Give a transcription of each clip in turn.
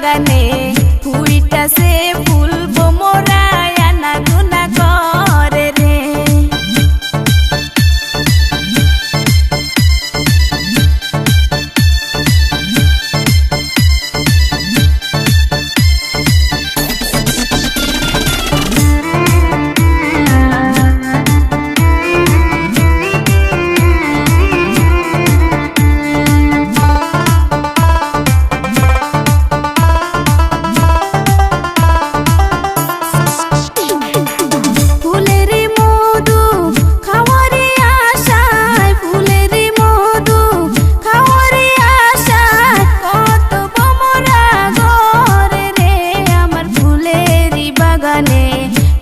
বাগানে ফুইটাছে ফুল বোমরা আনা গুনা করে রে।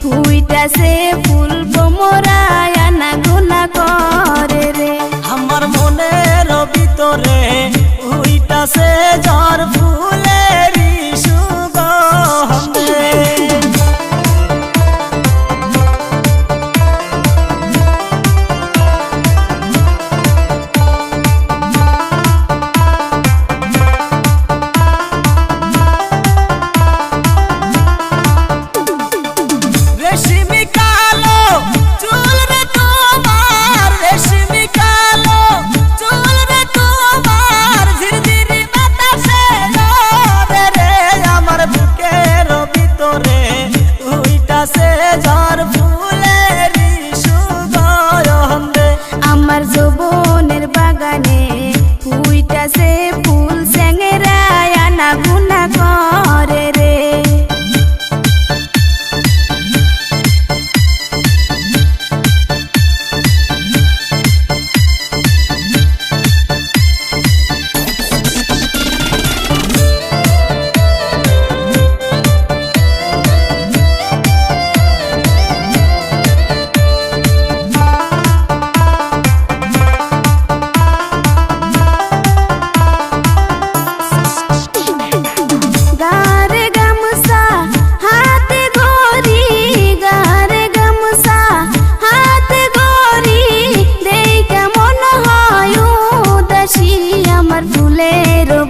ফুইটাছে ফুল বোমরা আনা গুনা করে রে। আমার মনের ভিতরে ফুইটাছে ঝড় ফুলেরই সুগন্ধে। আমার যৌবনের বাগানে ফুইটাছে ফুল স্যাংরা আনা গুনা করে রে।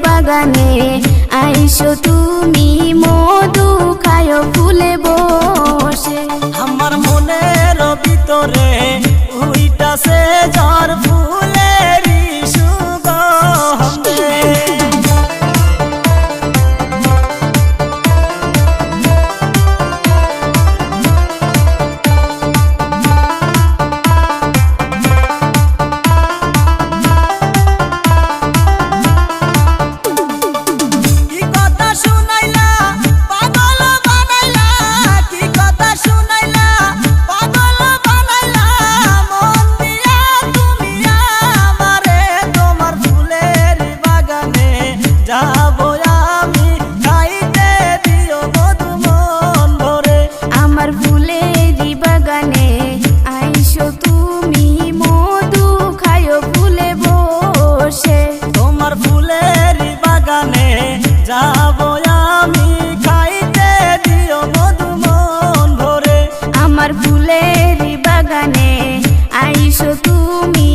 বাগানে আইসো তুমি মধু খায়ো ফুলে বসে। আমার মনের ভিতরে ফুইটাছে ঝড় ফুলেরই সুগন্ধে। আমার ফুলেরই বাগানে আইসো তুমি মধু খায়ো ফুলে বসে। তোমার ফুলেরই বাগানে যাবো আমি, খাইতে দিও মধু মন ভরে। আমার ফুলেরই বাগানে আইসো তুমি